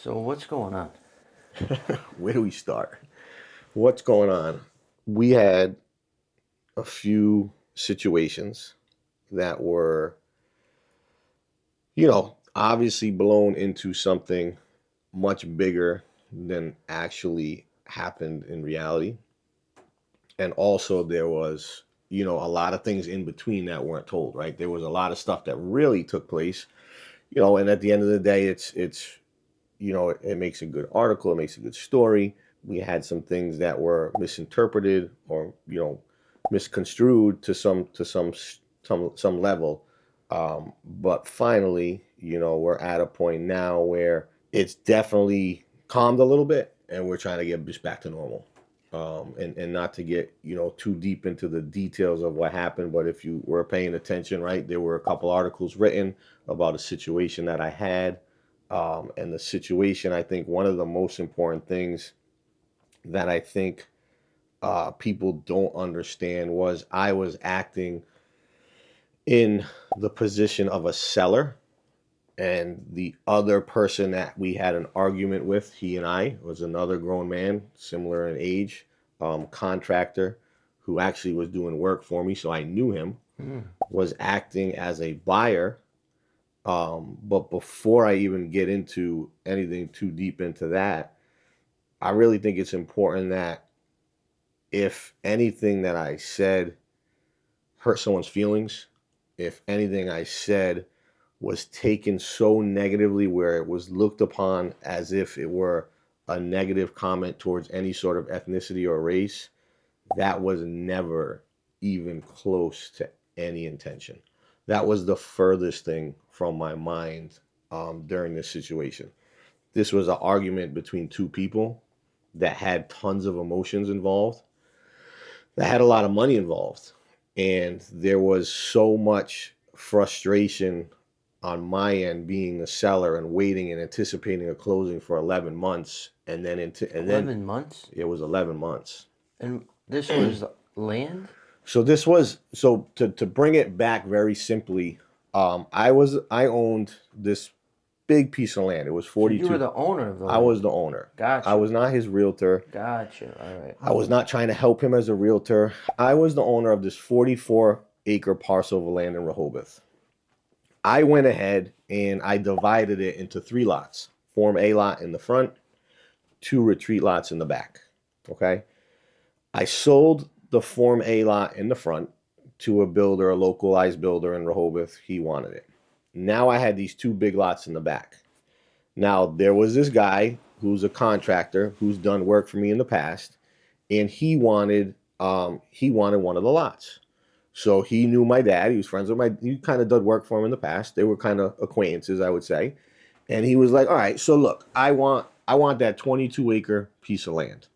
So what's going on? Where do we start? What's going on? We had a few situations that were, obviously blown into something much bigger than actually happened in reality. And also there was, a lot of things in between that weren't told, right? There was a lot of stuff that really took place, and at the end of the day, it makes a good article, it makes a good story. We had some things that were misinterpreted or misconstrued to some level. But finally, we're at a point now where it's definitely calmed a little bit, and we're trying to get just back to normal. And not to get too deep into the details of what happened, but if you were paying attention, right, there were a couple articles written about a situation that I had. And the situation, I think one of the most important things that I think people don't understand was I was acting in the position of a seller, and the other person that we had an argument with, he and I, was another grown man, similar in age, contractor, who actually was doing work for me, so I knew him, was acting as a buyer. But before I even get into anything too deep into that, I really think it's important that if anything that I said hurt someone's feelings, if anything I said was taken so negatively where it was looked upon as if it were a negative comment towards any sort of ethnicity or race, that was never even close to any intention. That was the furthest thing from my mind during this situation. This was an argument between two people that had tons of emotions involved, that had a lot of money involved. And there was so much frustration on my end being a seller and waiting and anticipating a closing for 11 months. And then 11 months? it was 11 months. And this was land? So to bring it back very simply, I owned this big piece of land. It was So you 42. were the owner of the I land? was the owner. Gotcha. I was not his realtor. Gotcha. All right. I was not trying to help him as a realtor. I was the owner of this 44-acre parcel of land in Rehoboth. I went ahead and I divided it into 3 lots. Form A lot in the front, 2 retreat lots in the back. Okay? I sold the Form A lot in the front to a builder, a localized builder in Rehoboth. He wanted it. Now I had these 2 big lots in the back. Now there was this guy who's a contractor who's done work for me in the past, and he wanted one of the lots. So he knew my dad. He was friends with he kind of did work for him in the past. They were kind of acquaintances, I would say. And he was like, all right, so look, I want that 22-acre piece of land.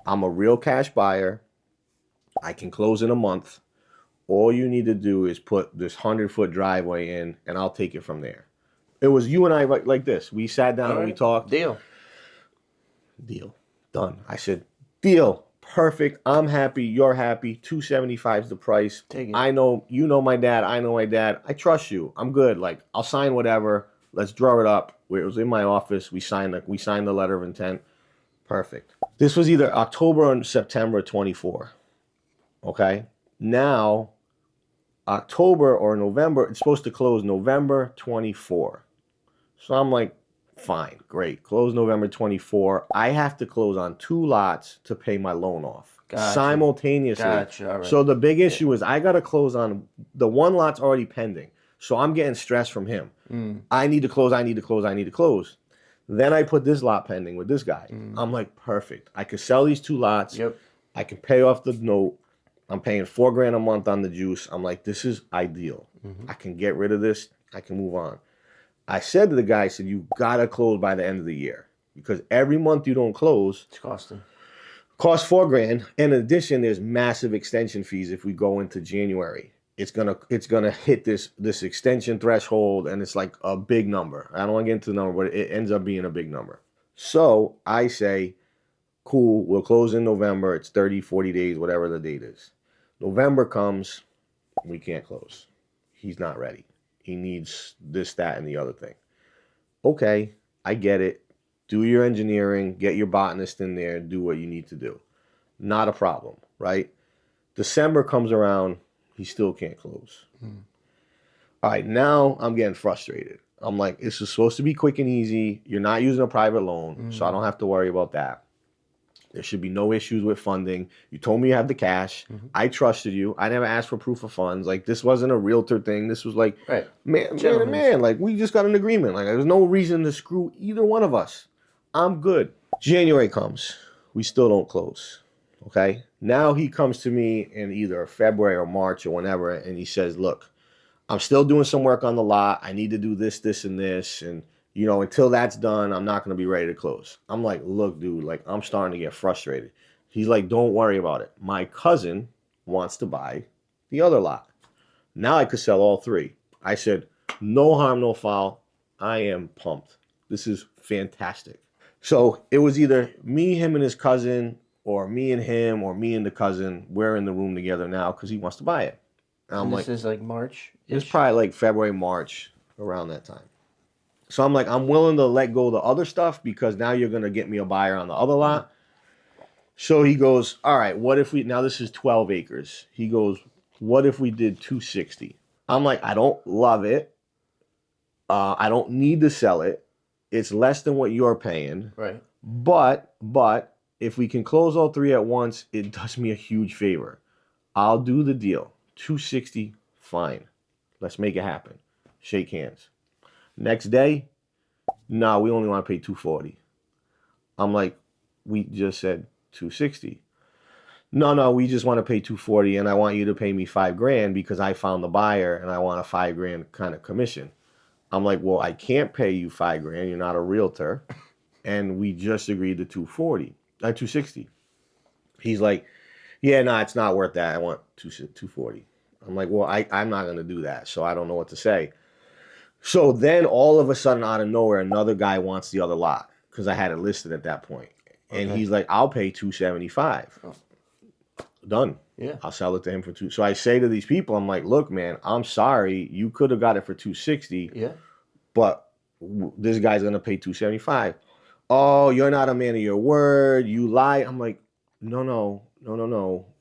I'm a real cash buyer. I can close in a month. All you need to do is put this 100-foot driveway in, and I'll take it from there. It was you and I like this. We sat down and we talked. Deal. Done. I said, deal. Perfect. I'm happy. You're happy. 275 is the price. Take it. I know you know my dad. I know my dad. I trust you. I'm good. Like, I'll sign whatever. Let's draw it up. It was in my office. We signed the letter of intent. Perfect. This was either October or September 24. Okay. Now, October or November, it's supposed to close November 24. So I'm like, fine, great. Close November 24. I have to close on 2 lots to pay my loan off simultaneously. Gotcha. All right. So the big issue is I got to close on the 1 lot's already pending. So I'm getting stress from him. I need to close. Then I put this lot pending with this guy. I'm like, perfect. I could sell these 2 lots. Yep. I can pay off the note. I'm paying $4,000 a month on the juice. I'm like, this is ideal. I can get rid of this. I can move on. I said to the guy, I said, you got to close by the end of the year, because every month you don't close, It's costing. costs $4,000. In addition, there's massive extension fees if we go into January. It's gonna hit this extension threshold, and it's like a big number. I don't want to get into the number, but it ends up being a big number. So I say, cool, we'll close in November. It's 30, 40 days, whatever the date is. November comes, we can't close. He's not ready. He needs this, that, and the other thing. Okay, I get it. do your engineering, get your botanist in there, do what you need to do. Not a problem, right? December comes around, he still can't close. All right, now I'm getting frustrated. I'm like, this is supposed to be quick and easy. You're not using a private loan, so I don't have to worry about that. There should be no issues with funding. You told me you had the cash. I trusted you. I never asked for proof of funds. Like, this wasn't a realtor thing. This was like, man to man. Like, we just got an agreement. Like, there's no reason to screw either one of us. I'm good. January comes. We still don't close. Okay? Now he comes to me in either February or March or whenever, and he says, look, I'm still doing some work on the lot. I need to do this, this, and this. And, you know, until that's done, I'm not going to be ready to close. I'm like, look, dude, like, I'm starting to get frustrated. He's like, don't worry about it. My cousin wants to buy the other lot. Now I could sell all three. I said, no harm, no foul. I am pumped. This is fantastic. So it was either me, him, and his cousin, or me and him, or me and the cousin. We're in the room together now because he wants to buy it. And this is like March? It's probably like February, March, around that time. So I'm like, I'm willing to let go of the other stuff because now you're going to get me a buyer on the other lot. So he goes, all right, what if we, now this is 12 acres. He goes, what if we did 260? I'm like, I don't love it. I don't need to sell it. It's less than what you're paying. Right. But if we can close all three at once, it does me a huge favor. I'll do the deal. 260, fine. Let's make it happen. Shake hands. Next day, no, we only want to pay 240. I'm like, we just said 260. No, we just want to pay 240, and I want you to pay me $5,000 because I found the buyer and I want a $5,000 kind of commission. I'm like, well, I can't pay you $5,000. You're not a realtor, and we just agreed to 260. He's like, yeah, no, it's not worth that. I want 240. I'm like, well, I'm not going to do that, so I don't know what to say. So then all of a sudden, out of nowhere, another guy wants the other lot because I had it listed at that point. And he's like, I'll pay 275. Oh. Done. Yeah. I'll sell it to him for two. So I say to these people, I'm like, look, man, I'm sorry. You could have got it for 260. Yeah. But this guy's going to pay 275. Oh, you're not a man of your word. You lie. I'm like, no.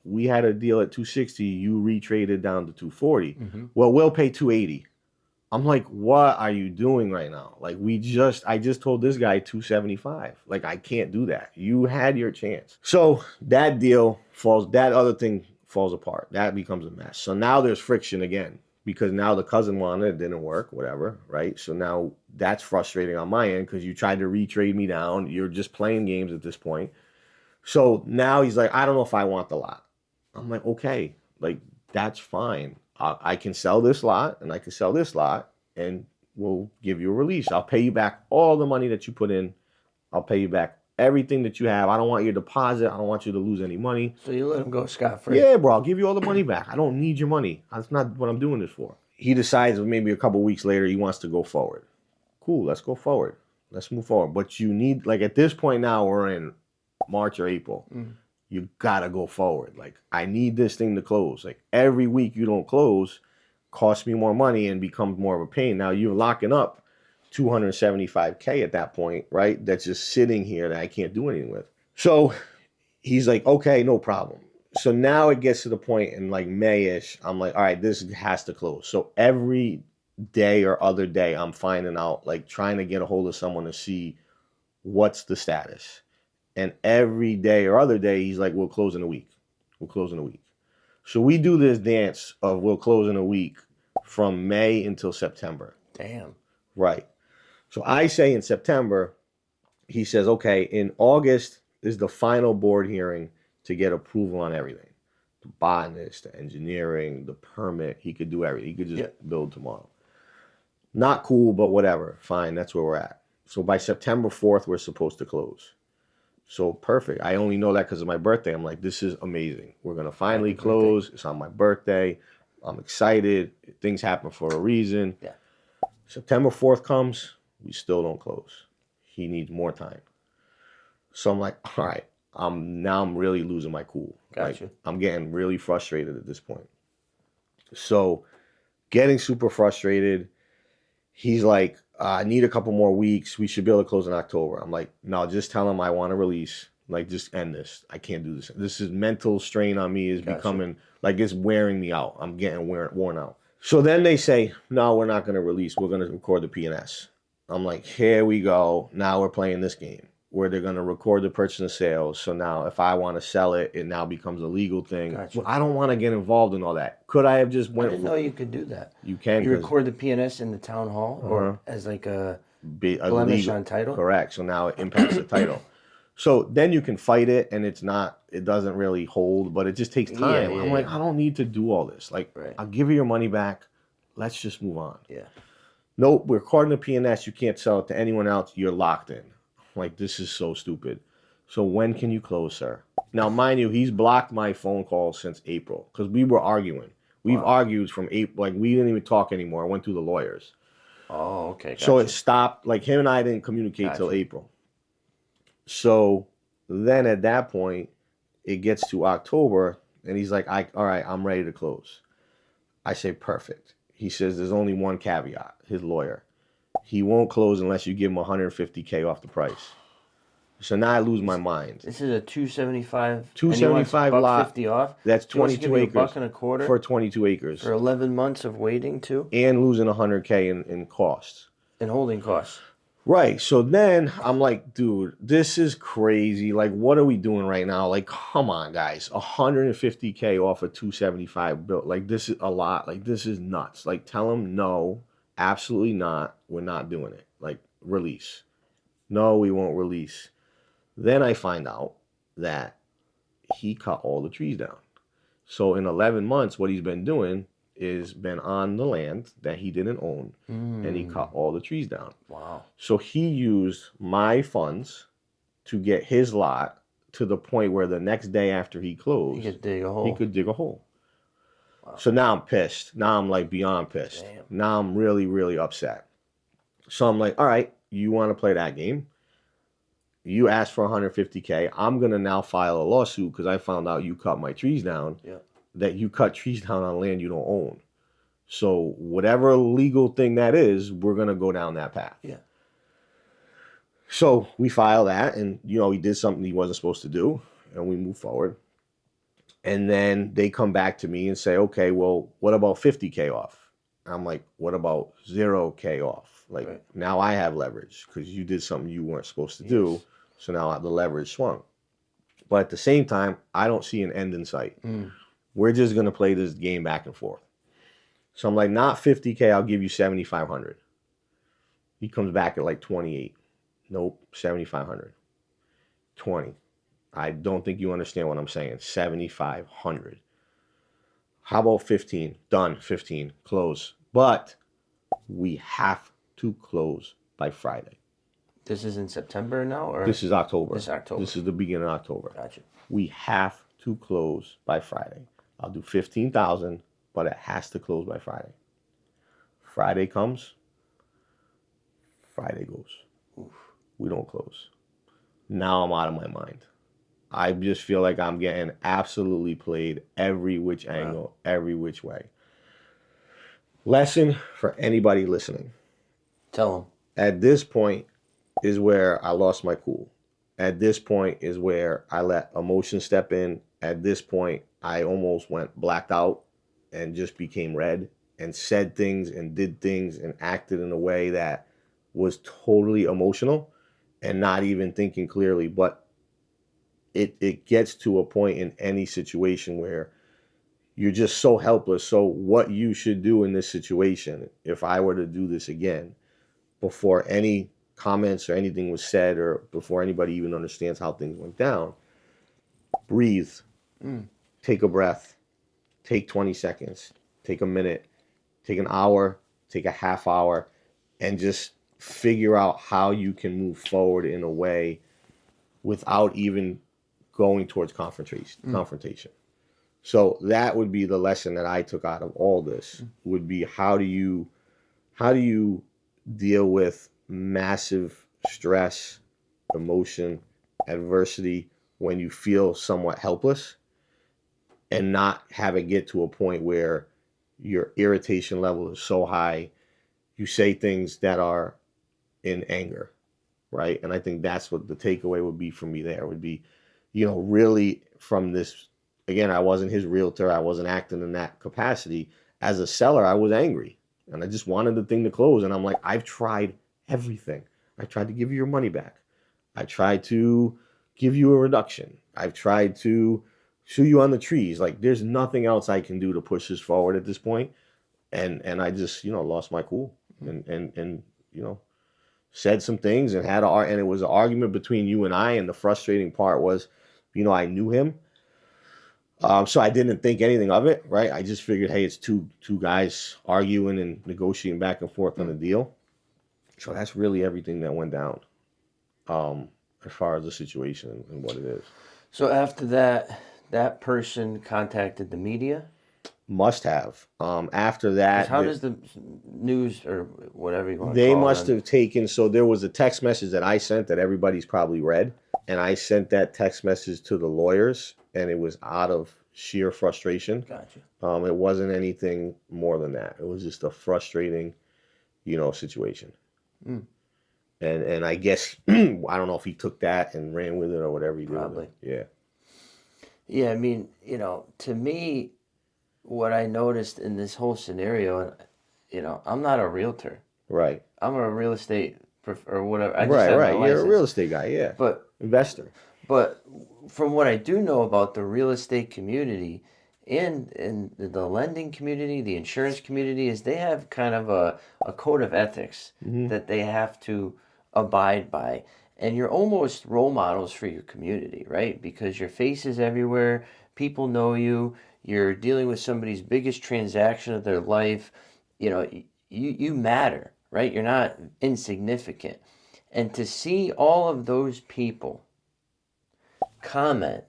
We had a deal at 260. You retraded down to 240. Well, we'll pay 280. I'm like, what are you doing right now? Like, I just told this guy 275. Like, I can't do that. You had your chance. So that other thing falls apart. That becomes a mess. So now there's friction again because now the cousin wanted, it didn't work, whatever, right? So now that's frustrating on my end because you tried to retrade me down. You're just playing games at this point. So now he's like, I don't know if I want the lot. I'm like, okay, like, that's fine. I can sell this lot and I can sell this lot and we'll give you a release. I'll pay you back all the money that you put in. I'll pay you back everything that you have. I don't want your deposit. I don't want you to lose any money. So you let him go scot-free? Yeah, bro. I'll give you all the money back. I don't need your money. That's not what I'm doing this for. He decides maybe a couple weeks later he wants to go forward. Cool, let's go forward. Let's move forward. But you need, like, at this point now we're in March or April. You gotta go forward. Like, I need this thing to close. Like, every week you don't close costs me more money and becomes more of a pain. Now you're locking up $275K at that point, right? That's just sitting here that I can't do anything with. So he's like, okay, no problem. So now it gets to the point in like May-ish, I'm like, all right, this has to close. So every day or other day, I'm finding out, like, trying to get a hold of someone to see what's the status. And every day or other day, he's like, we'll close in a week. We'll close in a week. So we do this dance of we'll close in a week from May until September. Damn. Right. So I say in September, he says, okay, in August is the final board hearing to get approval on everything. The botanist, the engineering, the permit. He could do everything. He could just build tomorrow. Not cool, but whatever. Fine, that's where we're at. So by September 4th, we're supposed to close. So perfect. I only know that because of my birthday. I'm like, this is amazing. We're going to finally close. It's on my birthday. I'm excited. Things happen for a reason. Yeah. September 4th comes. We still don't close. He needs more time. So I'm like, all right. Now I'm really losing my cool. Gotcha. Like, I'm getting really frustrated at this point. So getting super frustrated. He's like, I need a couple more weeks. We should be able to close in October. I'm like, no, just tell them I want to release. Like, just end this. I can't do this. This is mental strain on me is becoming, like, it's wearing me out. I'm getting worn out. So then they say, no, we're not going to release. We're going to record the P&S. I'm like, here we go. Now we're playing this game where they're going to record the purchase and sales. So now if I want to sell it, it now becomes a legal thing. Well, I don't want to get involved in all that. Could I have just I went? didn't know you could do that. You can. You record the P&S in the town hall or as like a blemish on title? Correct. So now it impacts the title. So then you can fight it and it doesn't really hold, but it just takes time. I'm like, I don't need to do all this. Like, I'll give you your money back. Let's just move on. Yeah. Nope, we're recording the P&S. You can't sell it to anyone else. You're locked in. Like, this is so stupid. So when can you close, sir? Now, mind you, he's blocked my phone calls since April because we were arguing. We've argued from April. Like, we didn't even talk anymore. I went through the lawyers. Oh, okay. Gotcha. So it stopped. Like, him and I didn't communicate till April. So then at that point, it gets to October, and he's like, all right, I'm ready to close. I say, perfect. He says there's only one caveat, his lawyer. He won't close unless you give him $150K off the price. So now I lose my mind. This is a 275. 275 lot. 50 off. That's 22 acres. $1.25 for 22 acres. For 11 months of waiting too. And losing $100K in costs. And holding costs. Right. So then I'm like, dude, this is crazy. Like, what are we doing right now? Like, come on, guys. $150K off a 275 bill. Like, this is a lot. Like, this is nuts. Like, tell him no, absolutely not. We're not doing it. Like, release. No, we won't release. Then I find out that he cut all the trees down. So in 11 months, what he's been doing is been on the land that he didn't own, and he cut all the trees down. Wow. So he used my funds to get his lot to the point where the next day after he closed, he could dig a hole. He could dig a hole. Wow. So now I'm pissed. Now I'm like beyond pissed. Damn. Now I'm really, really upset. So I'm like, all right, you want to play that game? You asked for 150K. I'm going to now file a lawsuit because I found out you cut my trees down. Yeah. That you cut trees down on land you don't own. So whatever legal thing that is, we're going to go down that path. Yeah. So we file that, and, you know, he did something he wasn't supposed to do, and we move forward. And then they come back to me and say, okay, well, what about 50K off? I'm like, what about 0K off? Like, now I have leverage because you did something you weren't supposed to do. So now the leverage swung. But at the same time, I don't see an end in sight. We're just going to play this game back and forth. So I'm like, not 50K, I'll give you 7,500. He comes back at like 28. Nope, 7,500. 20. I don't think you understand what I'm saying. 7,500. How about 15? Done, 15. Close. But we have to close by Friday. This is in September now? Or this is October. This is October. This is the beginning of October. Gotcha. We have to close by Friday. I'll do 15,000, but it has to close by Friday. Friday comes. Friday goes. Oof. We don't close. Now I'm out of my mind. I just feel like I'm getting absolutely played every which angle, every which way. Lesson for anybody listening. Tell them. At this point is where I lost my cool. At this point is where I let emotion step in. At this point, I almost went blacked out and just became red and said things and did things and acted in a way that was totally emotional and not even thinking clearly. But it gets to a point in any situation where you're just so helpless. So what you should do in this situation, if I were to do this again, before any comments or anything was said or before anybody even understands how things went down, breathe, take a breath, take 20 seconds, take a minute, take an hour, take a half hour, and just figure out how you can move forward in a way without even going towards confrontation. So that would be the lesson that I took out of all this, would be how do you deal with massive stress, emotion, adversity when you feel somewhat helpless, and not have it get to a point where your irritation level is so high, you say things that are in anger, right? And I think that's what the takeaway would be for me there would be, really from this, again, I wasn't his realtor. I wasn't acting in that capacity. As a seller, I was angry and I just wanted the thing to close. And I'm like, I've tried everything. I tried to give you your money back. I tried to give you a reduction. I've tried to sue you on the trees. Like there's nothing else I can do to push this forward at this point. And I just, lost my cool and said some things and and it was an argument between you and I. And the frustrating part was, I knew him. So I didn't think anything of it, right? I just figured, hey, it's two guys arguing and negotiating back and forth on the deal. So that's really everything that went down, as far as the situation and what it is. So after that, that person contacted the media? Must have. After that, how does the news or whatever you want to they call must them? have taken. So there was a text message that I sent that everybody's probably read, and I sent that text message to the lawyers, and it was out of sheer frustration. Gotcha. It wasn't anything more than that. It was just a frustrating, situation. Mm. And I guess I don't know if he took that and ran with it or whatever he did. Probably. Yeah. Yeah, I mean, to me, what I noticed in this whole scenario, I'm not a realtor. Right. I'm a real estate or whatever. I just Right. have my Right. You're a license. real estate guy. Yeah. But Investor. But from what I do know about the real estate community and the lending community, the insurance community, is they have kind of a code of ethics that they have to abide by. And you're almost role models for your community, right? Because your face is everywhere. People know you. You're dealing with somebody's biggest transaction of their life. You matter, right? You're not insignificant. And to see all of those people comment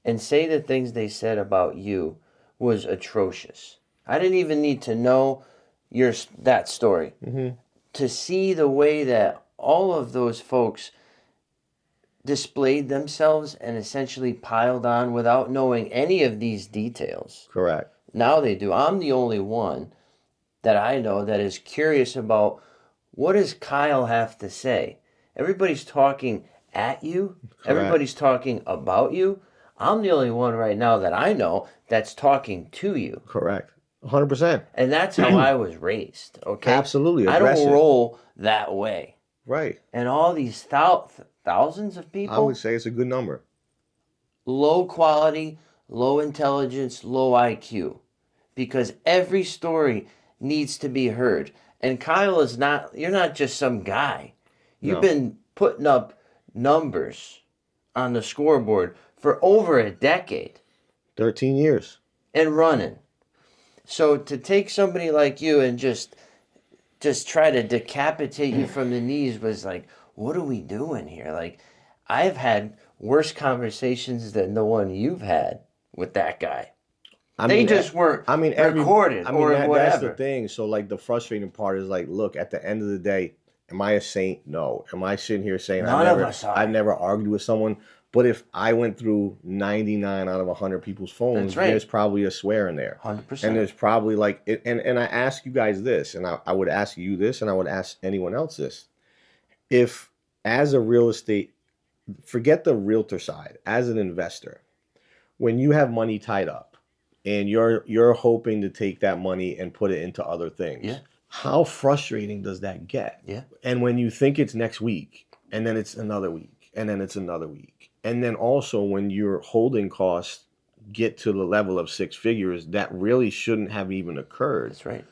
and say the things they said about you was atrocious. I didn't even need to know that story. To see the way that all of those folks displayed themselves and essentially piled on without knowing any of these details. Correct. Now they do. I'm the only one that I know that is curious about what does Kyle have to say. Everybody's talking at you. Correct. Everybody's talking about you. I'm the only one right now that I know that's talking to you. Correct. 100%. And that's how I was raised, okay? Absolutely. I don't roll that way. Right. And all these thousands of people, I would say it's a good number. low quality, low intelligence, low IQ. Because every story needs to be heard. And Kyle you're not just some guy. You've been putting up numbers on the scoreboard for over a decade. 13 years. And running. So to take somebody like you and just try to decapitate you from the knees was like, what are we doing here? Like, I've had worse conversations than the one you've had with that guy. They just weren't recorded or whatever. That's the thing. So, like, the frustrating part is, like, look, at the end of the day, am I a saint? No. Am I sitting here saying I've never argued with someone? But if I went through 99 out of 100 people's phones, there's probably a swear in there. 100%. And there's probably and I ask you guys this, and I would ask you this, and I would ask anyone else this. If, as a real estate, forget the realtor side, as an investor, when you have money tied up and you're hoping to take that money and put it into other things, how frustrating does that get? Yeah. And when you think it's next week, and then it's another week, and then it's another week. And then also when your holding costs get to the level of six figures, that really shouldn't have even occurred. That's right.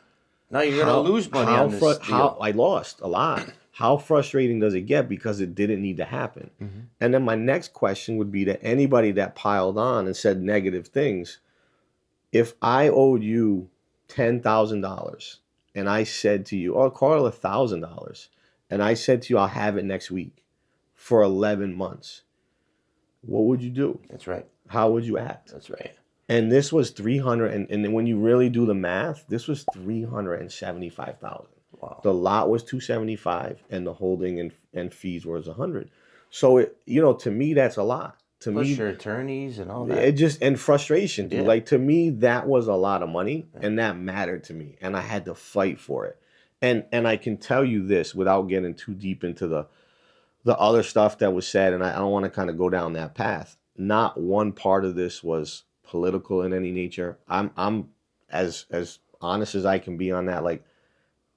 Now you're going to lose money on this deal. I lost a lot. How frustrating does it get because it didn't need to happen? And then my next question would be to anybody that piled on and said negative things. If I owed you $10,000 and I said to you, call it $1,000, and I said to you, I'll have it next week for 11 months, what would you do? That's right. How would you act? That's right. And this was 300, and when you really do the math, this was 375,000. Wow. The lot was 275, and the holding and fees was 100. So to me, that's a lot. To Plus me, your attorneys and all that. It just, and frustration too. Yeah. Like, to me, that was a lot of money, and that mattered to me, and I had to fight for it. And I can tell you this without getting too deep into the other stuff that was said, and I don't want to kind of go down that path. Not one part of this was political in any nature. I'm as honest as I can be on that. Like,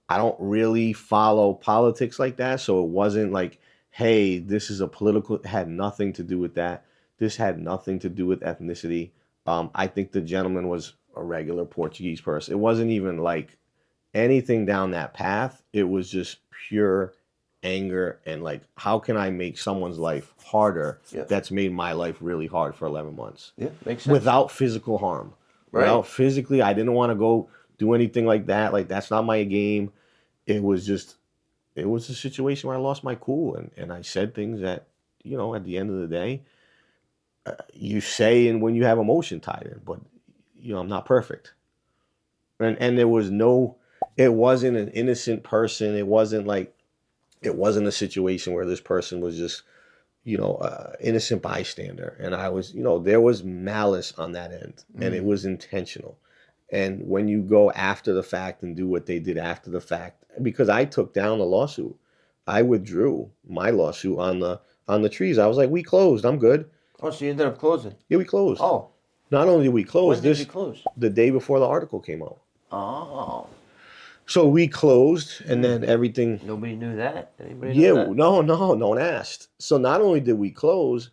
I don't really follow politics like that, so it wasn't like, hey, this is a political. It had nothing to do with that. This had nothing to do with ethnicity. I think the gentleman was a regular Portuguese person. It wasn't even like anything down that path. It was just pure anger and like, how can I make someone's life harder that's made my life really hard for 11 months? Yeah, makes sense. Without physical harm. Right. Without physically, I didn't want to go do anything like that. Like, that's not my game. It was a situation where I lost my cool and I said things that, at the end of the day, you say and when you have emotion tied in, but I'm not perfect. And there was it wasn't an innocent person. It wasn't a situation where this person was just, innocent bystander. And I was, there was malice on that end and it was intentional. And when you go after the fact and do what they did after the fact, because I took down the lawsuit, I withdrew my lawsuit on the trees. I was like, we closed. I'm good. Oh, so you ended up closing? Yeah, we closed. Oh. Not only did we close, when did you close? The day before the article came out. Oh. So we closed, and then everything. Nobody knew that. Anybody know that? No one asked. So not only did we close,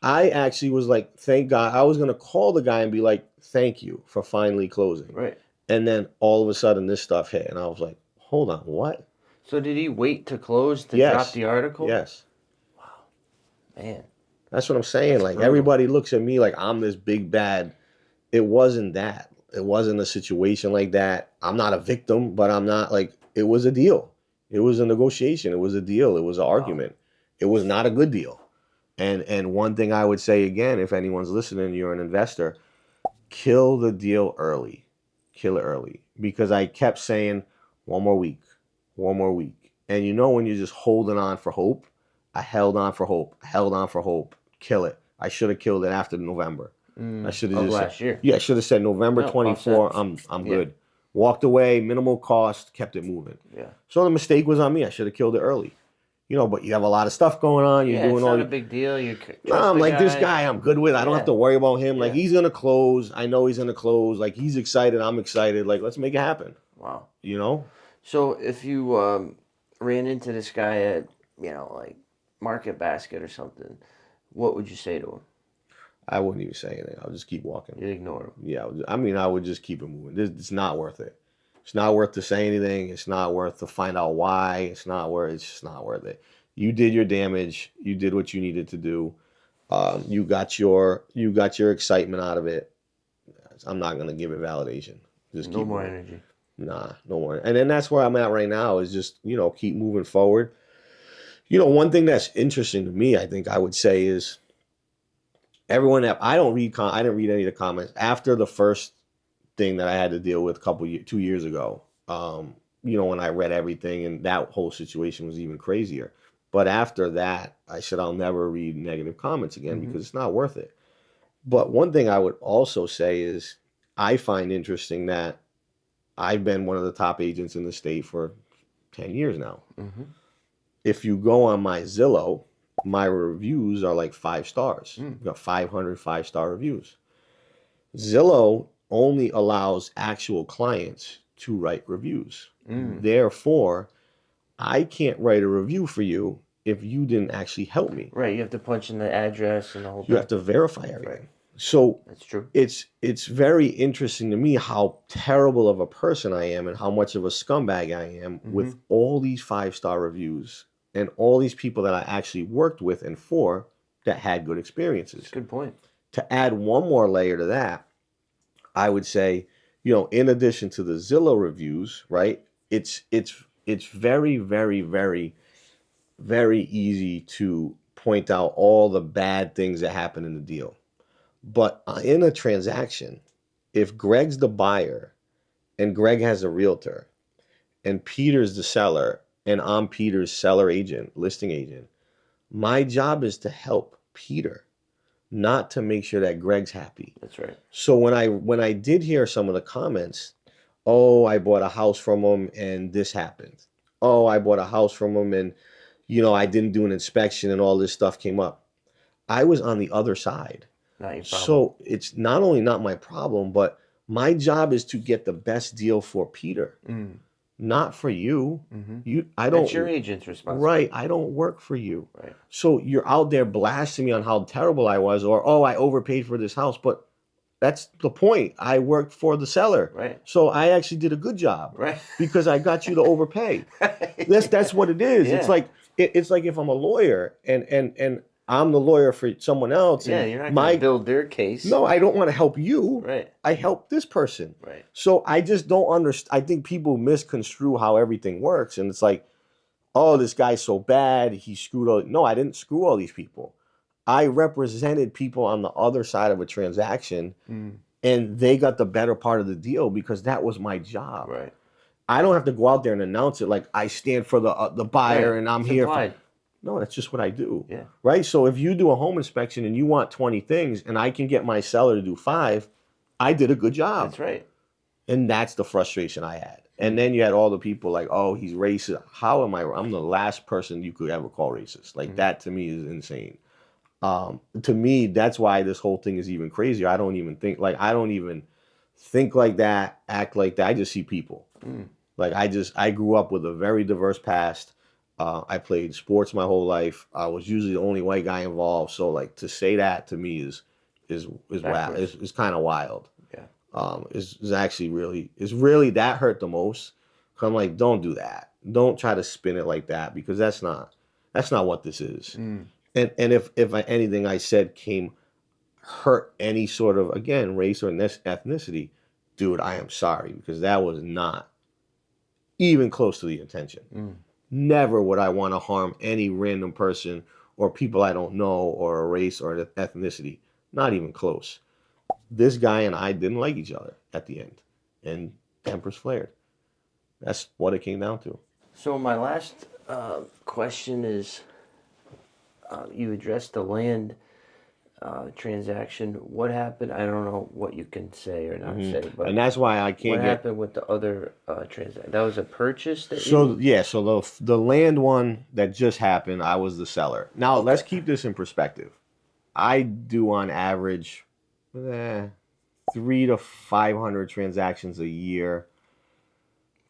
I actually was like, thank God. I was gonna call the guy and be like, thank you for finally closing. Right. And then all of a sudden, this stuff hit, and I was like, hold on, what? So did he wait to close to drop the article? Yes. Wow. Man. That's what I'm saying. That's like brutal. Everybody looks at me like I'm this big bad. It wasn't that. It wasn't a situation like that. I'm not a victim, but I'm not like, it was a deal. It was a negotiation. It was a deal. It was an argument. It was not a good deal. And one thing I would say again, if anyone's listening, you're an investor, kill the deal early. Kill it early. Because I kept saying, one more week. And when you're just holding on for hope, I held on for hope, kill it. I should have killed it after November. I should have last year. Yeah, I should have said November 24. I'm good. Walked away, minimal cost, kept it moving. Yeah. So the mistake was on me. I should have killed it early. But you have a lot of stuff going on. You're doing it's all. not a big deal. I'm like, this guy I'm good with. I don't have to worry about him. Like, he's gonna close. I know he's gonna close. Like, he's excited. I'm excited. Like, let's make it happen. Wow. So if you ran into this guy at like Market Basket or something, what would you say to him? I wouldn't even say anything. I'll just keep walking. You'd ignore him. Yeah, I would just keep it moving. It's not worth it. It's not worth to say anything. It's not worth to find out why. It's just not worth it. You did your damage. You did what you needed to do. You got your excitement out of it. I'm not gonna give it validation. Just no keep more moving. energy. Nah, no more. And then that's where I'm at right now. Is just keep moving forward. One thing that's interesting to me, I think I would say is. Everyone that I didn't read any of the comments after the first thing that I had to deal with 2 years ago. When I read everything, and that whole situation was even crazier. But after that, I said I'll never read negative comments again because it's not worth it. But one thing I would also say is I find interesting that I've been one of the top agents in the state for 10 years now. Mm-hmm. If you go on my Zillow, my reviews are like 5 stars. I've got 500 5-star reviews. Zillow only allows actual clients to write reviews. Therefore, I can't write a review for you if you didn't actually help me. Right, you have to punch in the address and the whole thing. You have to verify everything. Right. So that's true. It's very interesting to me how terrible of a person I am and how much of a scumbag I am with all these 5-star reviews. And all these people that I actually worked with and for that had good experiences. That's a good point. To add one more layer to that, I would say, in addition to the Zillow reviews, right? It's very, very, very, very easy to point out all the bad things that happen in the deal. But in a transaction, if Greg's the buyer and Greg has a realtor and Peter's the seller, and I'm Peter's seller agent, listing agent, my job is to help Peter, not to make sure that Greg's happy. That's right. So when I did hear some of the comments, oh, I bought a house from them and this happened. Oh, I bought a house from them and, I didn't do an inspection and all this stuff came up. I was on the other side. Not your problem. So it's not only not my problem, but my job is to get the best deal for Peter, not for you. I don't. That's your agent's responsibility. Right. I don't work for you. Right. So you're out there blasting me on how terrible I was, or, oh, I overpaid for this house. But that's the point. I worked for the seller. Right. So I actually did a good job. Right. Because I got you to overpay. That's what it is. Yeah. It's like if I'm a lawyer and I'm the lawyer for someone else. Yeah, and you're not going to build their case. No, I don't want to help you. Right. I help this person. Right. So I just don't understand. I think people misconstrue how everything works. And it's like, oh, this guy's so bad. He screwed all. No, I didn't screw all these people. I represented people on the other side of a transaction, and they got the better part of the deal because that was my job. Right. I don't have to go out there and announce it like I stand for the buyer and I'm here for. No, that's just what I do. Yeah. Right? So if you do a home inspection and you want 20 things and I can get my seller to do 5, I did a good job. That's right. And that's the frustration I had. And then you had all the people like, oh, he's racist. How am I? I'm the last person you could ever call racist. Like that to me is insane. To me, that's why this whole thing is even crazier. I don't even think like that, act like that. I just see people. Like I grew up with a very diverse past. I played sports my whole life. I was usually the only white guy involved. So like to say that to me is wild. It's kind of wild. Yeah. Is actually really that hurt the most. 'Cause I'm like, don't do that. Don't try to spin it like that because that's not what this is. And if anything I said hurt any sort of, again, race or ethnicity, dude, I am sorry because that was not even close to the intention. Never would I want to harm any random person or people I don't know or a race or an ethnicity. Not even close. This guy and I didn't like each other at the end, and tempers flared. That's what it came down to. So my last question is, you addressed the land transaction. What happened? I don't know what you can say or not say, but And that's why I can't what happened with the other transaction? That was a purchase that So the land one that just happened, I was the seller. Now let's keep this in perspective. I do on average 300 to 500 transactions a year.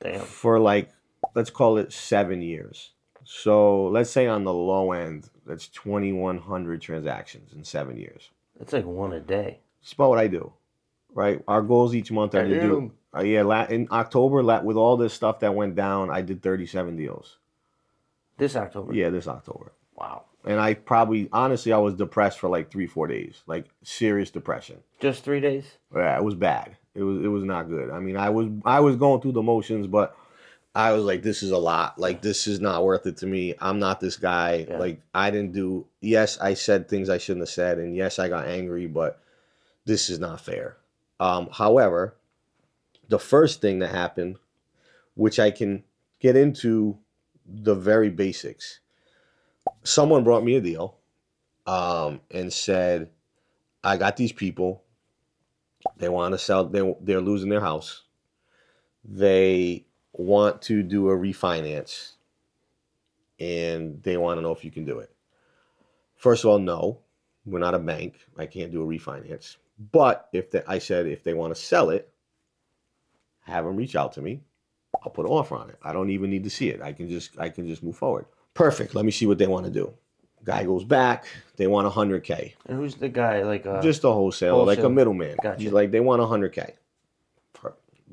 Damn. For like, let's call it 7 years. So let's say on the low end, that's 2,100 transactions in 7 years. That's like one a day. It's about what I do, right? Our goals each month are to do. In October, with all this stuff that went down, I did 37 deals. This October? Yeah, this October. Wow. And I honestly, I was depressed for like 3-4 days, like serious depression. Just 3 days? Yeah, it was bad. It was not good. I mean, I was going through the motions, but I was like, this is a lot. Like, this is not worth it to me. I'm not this guy. Yeah. Like, yes, I said things I shouldn't have said. And yes, I got angry, but this is not fair. However, the first thing that happened, which I can get into the very basics. Someone brought me a deal and said, I got these people. They want to sell. They're losing their house. They want to do a refinance, and they want to know if you can do it. First of all, no, we're not a bank. I can't do a refinance. But if they want to sell it, have them reach out to me. I'll put an offer on it. I don't even need to see it. I can just move forward. Perfect. Let me see what they want to do. Guy goes back. They want 100K. And who's the guy? Like just a wholesaler, like a middleman. Gotcha. He's like, they want 100K.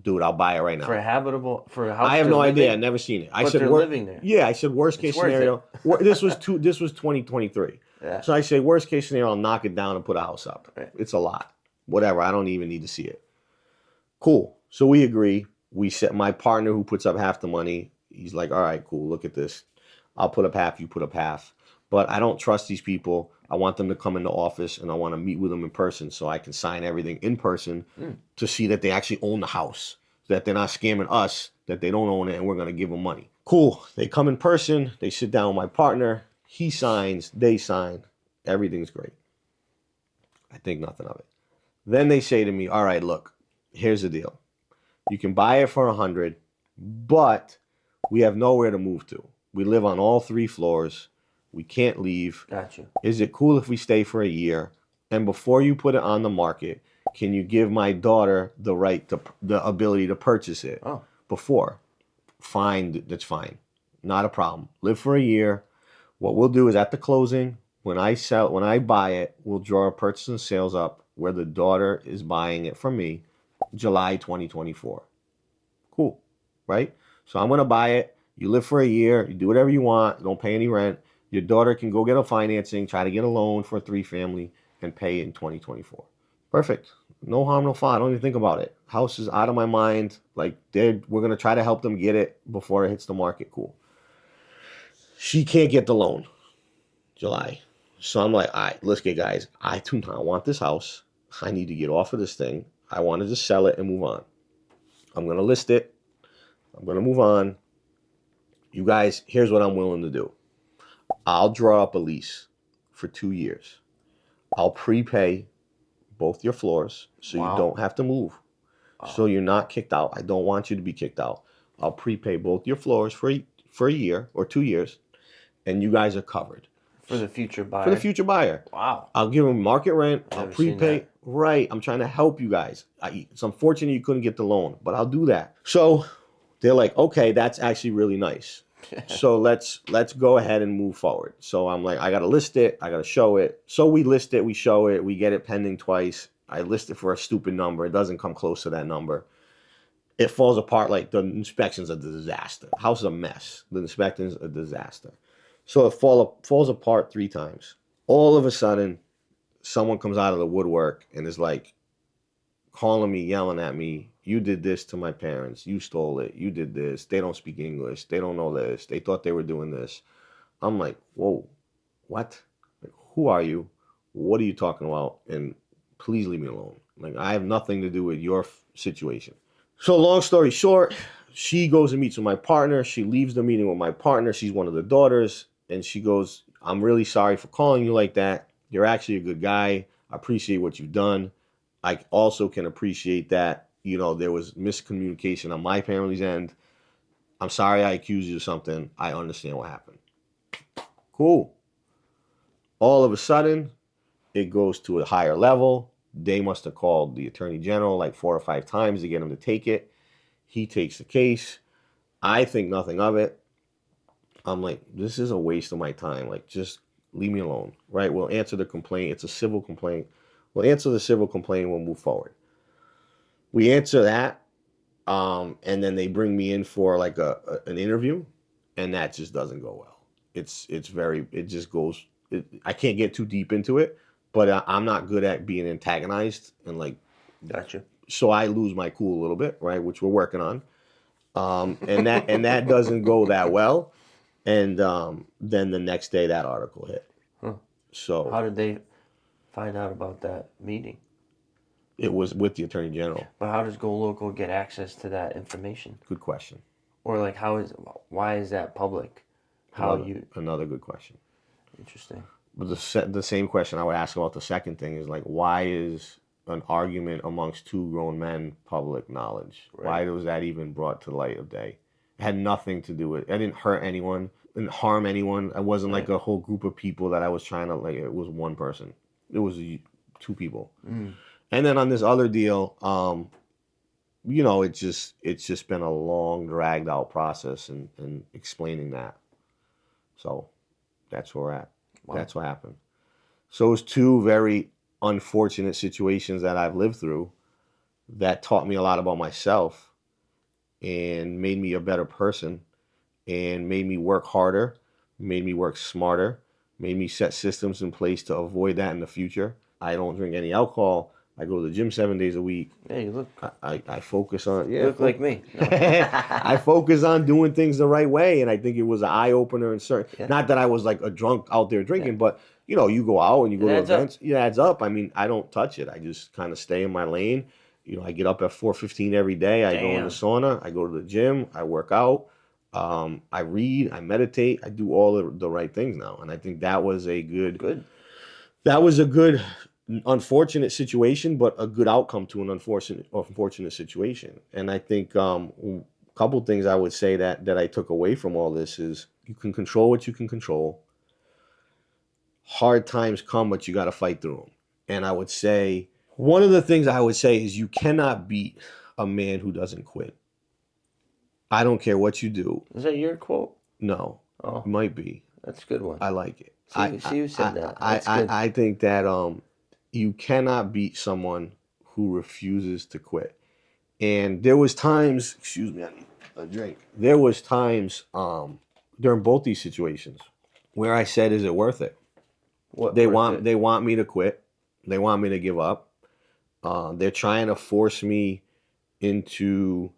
Dude, I'll buy it right now. For a house. I have no idea. I've never seen it. But they're living there. Yeah, I said worst case scenario. This was 2023. Yeah. So I say worst case scenario, I'll knock it down and put a house up. Right. It's a lot. Whatever. I don't even need to see it. Cool. So we agree. We set my partner who puts up half the money. He's like, all right, cool. Look at this. I'll put up half. You put up half. But I don't trust these people. I want them to come in the office and I want to meet with them in person so I can sign everything in person to see that they actually own the house, that they're not scamming us, that they don't own it and we're going to give them money. Cool. They come in person. They sit down with my partner. He signs. They sign. Everything's great. I think nothing of it. Then they say to me, all right, look, here's the deal. You can buy it for 100, but we have nowhere to move to. We live on all 3 floors. We can't leave. Gotcha. Is it cool if we stay for a year? And before you put it on the market, can you give my daughter the ability to purchase it Oh, before? Fine, that's fine. Not a problem. Live for a year. What we'll do is at the closing, when I buy it, we'll draw a purchase and sales up where the daughter is buying it from me, July 2024. Cool, right? So I'm going to buy it. You live for a year. You do whatever you want. Don't pay any rent. Your daughter can go get a financing, try to get a loan for a 3-family, and pay it in 2024. Perfect. No harm, no foul. I don't even think about it. House is out of my mind. Like, we're going to try to help them get it before it hits the market. Cool. She can't get the loan July. So I'm like, all right, let's get, guys. I do not want this house. I need to get off of this thing. I want to just sell it and move on. I'm going to list it. I'm going to move on. You guys, here's what I'm willing to do. I'll draw up a lease for 2 years. I'll prepay both your floors so Wow. you don't have to move. So you're not kicked out. I don't want you to be kicked out. I'll prepay both your floors for a year or 2 years, and you guys are covered. For the future buyer. For the future buyer. Wow. I'll give them market rent. I'll Never seen prepay. that. Right. I'm trying to help you guys. It's unfortunate you couldn't get the loan, but I'll do that. So they're like, okay, that's actually really nice. So let's go ahead and move forward. So I'm like, I got to list it. I got to show it. So we list it. We show it. We get it pending twice. I list it for a stupid number. It doesn't come close to that number. It falls apart. Like, the inspection's a disaster. The house is a mess. The inspection's a disaster. So it falls apart 3 times. All of a sudden, someone comes out of the woodwork and is like calling me, yelling at me. You did this to my parents. You stole it. You did this. They don't speak English. They don't know this. They thought they were doing this. I'm like, whoa, what? Like, who are you? What are you talking about? And please leave me alone. Like, I have nothing to do with your situation. So long story short, she goes and meets with my partner. She leaves the meeting with my partner. She's one of the daughters. And she goes, I'm really sorry for calling you like that. You're actually a good guy. I appreciate what you've done. I also can appreciate that, there was miscommunication on my family's end. I'm sorry I accused you of something. I understand what happened. Cool. All of a sudden, it goes to a higher level. They must have called the attorney general like 4 or 5 times to get him to take it. He takes the case. I think nothing of it. I'm like, this is a waste of my time. Like, just leave me alone, right? We'll answer the complaint. It's a civil complaint. We'll answer the civil complaint and we'll move forward. We answer that, and then they bring me in for like an interview, and that just doesn't go well. I can't get too deep into it, but I'm not good at being antagonized and like. Gotcha. So I lose my cool a little bit, right? Which we're working on, and that doesn't go that well. And then the next day, that article hit. Huh. So how did they find out about that meeting? It was with the attorney general. But how does Go Local get access to that information? Good question. Or like, why is that public? Another good question. Interesting. But the same question I would ask about the second thing is like, why is an argument amongst 2 grown men public knowledge? Right. Why was that even brought to light of day? It had nothing to do with it. I didn't hurt anyone, didn't harm anyone. I wasn't like a whole group of people that I was trying to like. It was one person. It was 2 people. Mm. And then on this other deal, it's just been a long, dragged out process and explaining that. So that's where we're at. Wow. That's what happened. So it was 2 very unfortunate situations that I've lived through that taught me a lot about myself and made me a better person and made me work harder, made me work smarter, made me set systems in place to avoid that in the future. I don't drink any alcohol. I go to the gym 7 days a week. Yeah, you look. I focus on. Yeah, you look like me. No. I focus on doing things the right way, and I think it was an eye opener. And certain, not that I was like a drunk out there drinking, but you go out and you go to events. It adds up. I mean, I don't touch it. I just kind of stay in my lane. I get up at 4:15 every day. I go in the sauna. I go to the gym. I work out. I read. I meditate. I do all the right things now, and I think that was a good. That was a good unfortunate situation, but a good outcome to an unfortunate situation. And I think a couple things I would say that I took away from all this is you can control what you can control. Hard times come, but you got to fight through them. And I would say one of the things I would say is you cannot beat a man who doesn't quit. I don't care what you do. Is that your quote? No, Oh, it might be. that's a good one. I like it. See who said that. That's I, good. I think that you cannot beat someone who refuses to quit. And there was times, excuse me, I need a drink. There was times during both these situations where I said, "Is it worth it?" What They worth it? want me to quit. They want me to give up. They're trying to force me into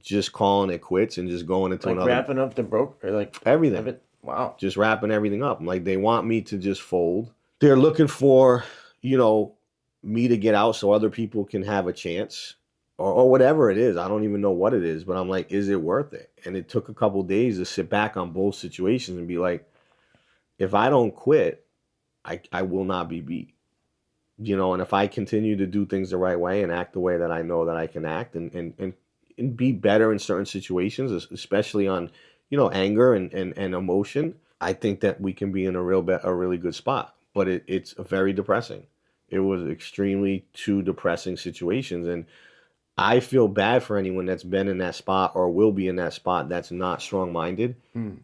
just calling it quits and just going into Like another wrapping up the broke or like everything. Wow. Just wrapping everything up. Like they want me to just fold. They're looking for, me to get out so other people can have a chance or whatever it is. I don't even know what it is, but I'm like, is it worth it? And it took a couple days to sit back on both situations and be like, if I don't quit, I will not be beat. And if I continue to do things the right way and act the way that I know that I can act and be better in certain situations, especially on, anger and emotion, I think that we can be in a really good spot. But it's very depressing. It was extremely two depressing situations. And I feel bad for anyone that's been in that spot or will be in that spot that's not strong-minded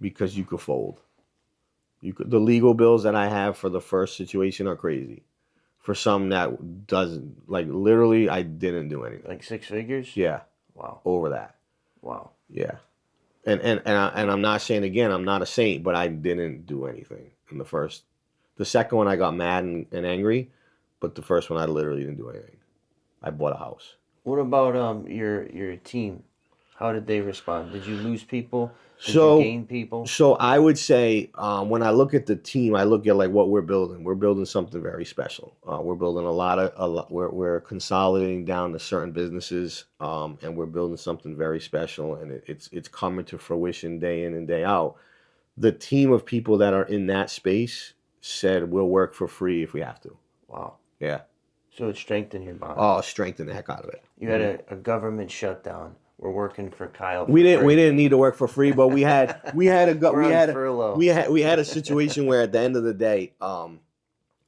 because you could fold. The legal bills that I have for the first situation are crazy. For some that doesn't, like literally, I didn't do anything. Like 6 figures? Yeah, Wow. over that. Wow. Yeah, and I'm not saying again, I'm not a saint, but I didn't do anything in the first. The second one I got mad and angry, but the first one I literally didn't do anything. I bought a house. What about your team? How did they respond? Did you lose people? Did you So gain people? So I would say when I look at the team, I look at like what we're building. We're building something very special. We're building we're consolidating down to certain businesses, and we're building something very special. And it's coming to fruition day in and day out. The team of people that are in that space said we'll work for free if we have to. Wow. Yeah. So it strengthened your bond. Oh, strengthen the heck out of it. You had a government shutdown. We're working for Kyle. We didn't need to work for free, but we had furlough. we had a situation where at the end of the day,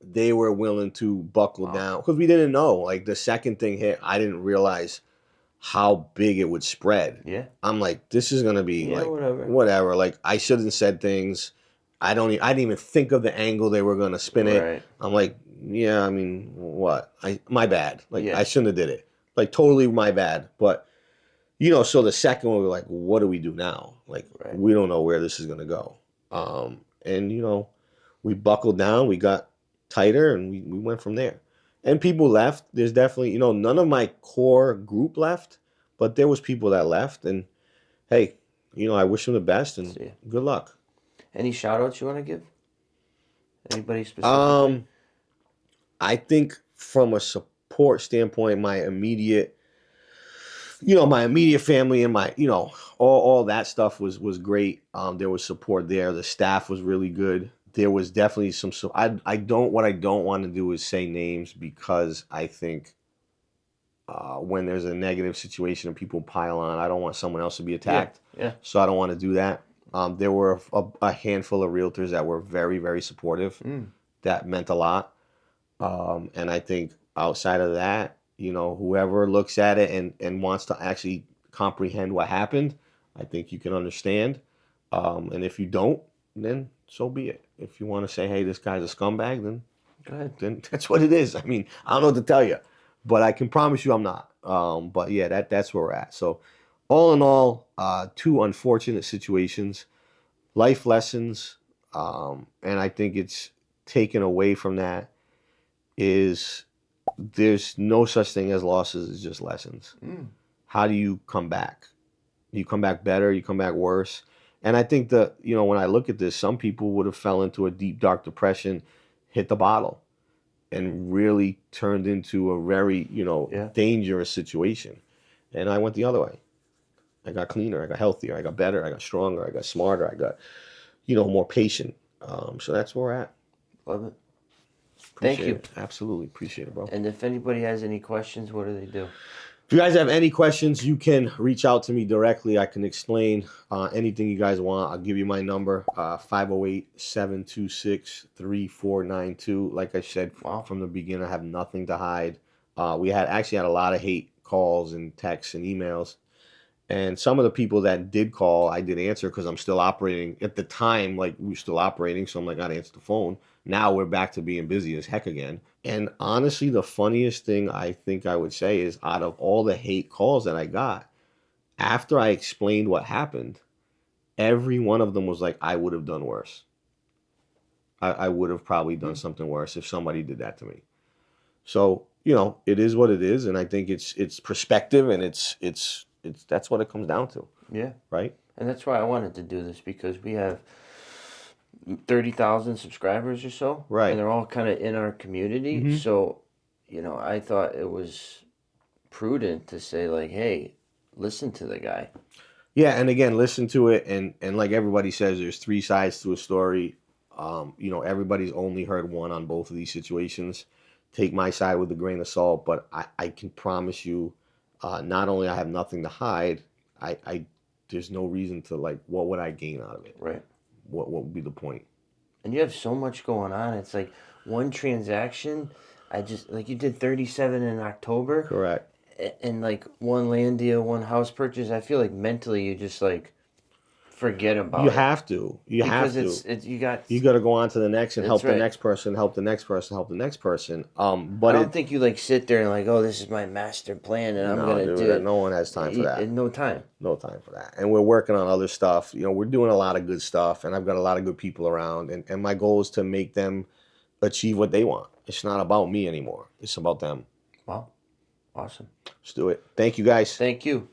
they were willing to buckle down because we didn't know. Like the second thing hit, I didn't realize how big it would spread. Yeah. I'm like, this is gonna be whatever. Like I shouldn't have said things. I didn't even think of the angle they were gonna spin it. Right. I'm like, yeah, I mean, what? My bad. Like Yeah. I shouldn't have did it. Like totally my bad. But so the second one, we were like, what do we do now? Like, we don't know where this is going to go. And we buckled down, we got tighter, and we went from there. And people left. There's definitely, none of my core group left, but there was people that left. And, hey, I wish them the best and good luck. Any shout-outs you want to give? Anybody specifically? I think from a support standpoint, my immediate family and my, all that stuff was great. There was support there. The staff was really good. There was definitely what I don't want to do is say names because I think when there's a negative situation and people pile on, I don't want someone else to be attacked. Yeah. So I don't want to do that. There were a handful of realtors that were very, very supportive. That meant a lot. And I think outside of that, whoever looks at it and wants to actually comprehend what happened, I think you can understand. And if you don't, then so be it. If you want to say, hey, this guy's a scumbag, then go ahead. Then that's what it is. I mean, I don't know what to tell you, but I can promise you I'm not. But yeah, that's where we're at. So all in all, two unfortunate situations, life lessons. And I think it's taken away from that is there's no such thing as losses, it's just lessons. How do you come back? You come back better, you come back worse. And I think that, when I look at this, some people would have fell into a deep, dark depression, hit the bottle, and really turned into a very, dangerous situation. And I went the other way. I got cleaner, I got healthier, I got better, I got stronger, I got smarter, I got, more patient. So that's where we're at. Love it. Thank you. It. Absolutely. Appreciate it, bro. And if anybody has any questions, what do they do? If you guys have any questions, you can reach out to me directly. I can explain anything you guys want. I'll give you my number, 508-726-3492. Like I said from the beginning, I have nothing to hide. We actually had a lot of hate calls and texts and emails. And some of the people that did call, I did answer because I'm still operating. At the time, like, we were still operating, so I'm like, I gotta answer the phone. Now we're back to being busy as heck again. And honestly, the funniest thing I think I would say is, out of all the hate calls that I got, after I explained what happened, every one of them was like, I would have done worse. I would have probably done something worse if somebody did that to me. So, you know, it is what it is, and I think it's perspective, and it's that's what it comes down to. Yeah. Right? And that's why I wanted to do this, because we have 30,000 subscribers or so. Right. And they're all kind of in our community. Mm-hmm. So, you know, I thought it was prudent to say, like, hey, listen to the guy. Yeah, and again, listen to it, and like everybody says, there's three sides to a story. You know, everybody's only heard one on both of these situations. Take my side with a grain of salt, but I can promise you, not only I have nothing to hide, I there's no reason to, like, what would I gain out of it? Right. What would be the point? And you have so much going on. It's like one transaction. I just, like, you did 37 in October. Correct. And like one land deal, one house purchase. I feel like mentally you just, like, forget about it. You have to. You have to. Because it's you got to go on to the next and help right. the next person, help the next person, help the next person. I But don't think you, like, sit there and, like, oh, this is my master plan and I'm gonna do it. No one has time for that. No time. No time for that. And we're working on other stuff. You know, we're doing a lot of good stuff, and I've got a lot of good people around, and my goal is to make them achieve what they want. It's not about me anymore. It's about them. Wow. Awesome. Let's do it. Thank you, guys. Thank you.